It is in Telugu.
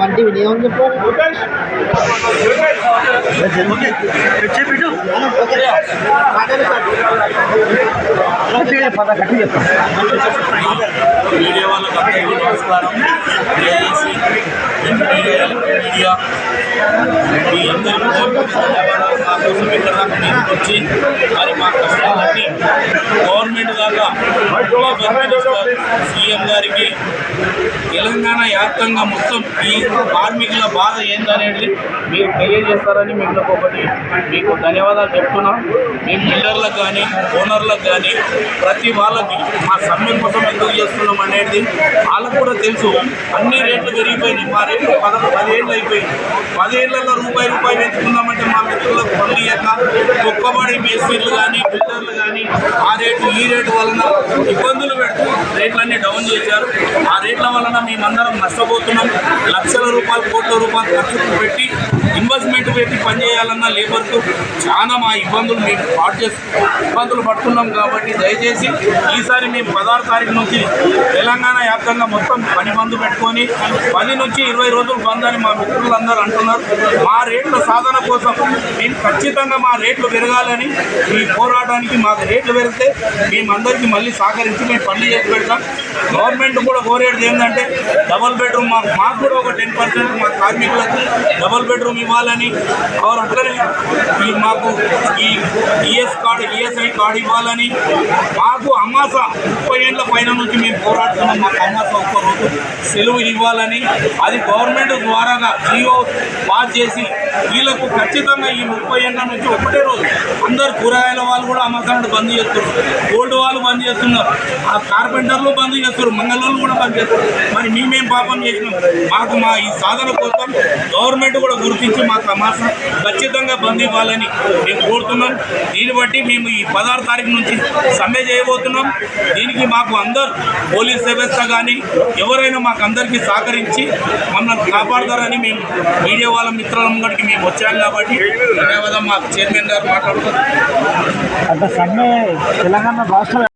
వంటి వినియోగం చెప్పు మీడియా వాళ్ళకి అందరికీ నమస్కారం. మీడియా మీ అందరికీ ధన్యవాదాలు. మా కోసం ఇక్కడ దాకా మీదకి వచ్చి మరి మా కష్టాలన్నీ గవర్నమెంట్ దాకా సీఎం గారికి తెలంగాణ వ్యాప్తంగా మొత్తం ఈ కార్మికుల బాధ ఏందనేది మీరు తెలియజేస్తారని మీకు ధన్యవాదాలు చెప్తున్నాం. మేము బిల్డర్లకు కానీ ఓనర్లకు కానీ ప్రతి వాళ్ళకి మా సమ్మె కోసం ఎందుకు చేస్తున్నాం అనేది వాళ్ళకు కూడా తెలుసు. అన్ని రేట్లు పెరిగిపోయినాయి. మా రేట్లు 10 ఏళ్ళు అయిపోయింది. 10 ఏళ్లలో రూపాయి పెంచుకుందామంటే మా మిత్రులకు పనులు ఇయ్యక ఒక్కబడి మేస్త్రీలు కానీ బిల్డర్లు కానీ ఆ రేటు ఈ రేటు వలన ఇబ్బందులు పెడుతూ రేట్లన్నీ డౌన్ చేశారు. ఆ రేట్ల వలన మేమందరం నష్టపోతున్నాం. లక్షల రూపాయలు కోట్ల రూపాయలు ఖర్చు పెట్టి ఇన్వెస్ట్మెంట్ పెట్టి పనిచేయాలన్న లేబర్కు చాలా మా ఇబ్బందులు మేము ఇబ్బందులు పడుతున్నాం. కాబట్టి దయచేసి ఈసారి మేము 16 తారీఖు నుంచి తెలంగాణ వ్యాప్తంగా మొత్తం పని బంద్ పెట్టుకొని 10 నుంచి 20 రోజులు బంద్ అని మా మిత్రులందరూ అంటున్నారు. మా రేట్ల సాధన కోసం మేము ఖచ్చితంగా మా రేట్లు పెరగాలని ఈ పోరాటానికి మాకు రేట్లు పెరిగితే మేమందరికీ మళ్ళీ సహకరించి మేము పనులు చేసి పెడతాం. గవర్నమెంట్ కూడా కోరేది ఏంటంటే డబల్ బెడ్రూమ్ మాకు కూడా ఒక 10% మా కార్మికులకు డబల్ బెడ్రూమ్ ఇవ్వాలని అట్లనే మాకు ఈ ఈఎస్ఐ కార్డు ఇవ్వాలని మాకు అమాస 30 ఏళ్ల పైన నుంచి మేము పోరాడుతున్నాం. మాకు అమాస ఒక్కరోజు సెలవు ఇవ్వాలని అది గవర్నమెంట్ ద్వారాగా జియో పాస్ చేసి వీళ్ళకు ఖచ్చితంగా ఈ 30 ఏళ్ళ నుంచి ఒకటే రోజు అందరు కూరగాయల వాళ్ళు కూడా అమాసాన్ని బంద్ చేస్తున్నారు. గోల్డ్ వాళ్ళు బంద్ చేస్తున్నారు. ఆ కార్పెంటర్లు బంద్ చేస్తారు. మంగళవాళ్ళు కూడా బంద్ చేస్తారు. మరి మేమేం పాపం చేసినాం? మాకు మా ఈ సాధన కోసం గవర్నమెంట్ కూడా గుర్తించి మాకు అమాస ఖచ్చితంగా బంద్ ఇవ్వాలని మేము కోరుతున్నాం. దీన్ని బట్టి మేము ఈ 16 తారీఖు నుంచి సమ్మె చేయబోతున్నాం. దీనికి మాకు అందరు పోలీస్ వ్యవస్థ కానీ ఎవరైనా మాకు అందరికీ సహకరించి మమ్మల్ని కాపాడతారని మేము మీడియా వాళ్ళ మిత్రుల ముంగడికి మేము వచ్చాం. కాబట్టి ధన్యవాదం. మాకు చైర్మన్ గారు మాట్లాడుతున్నారు. అంటే సమ్మె తెలంగాణ రాష్ట్ర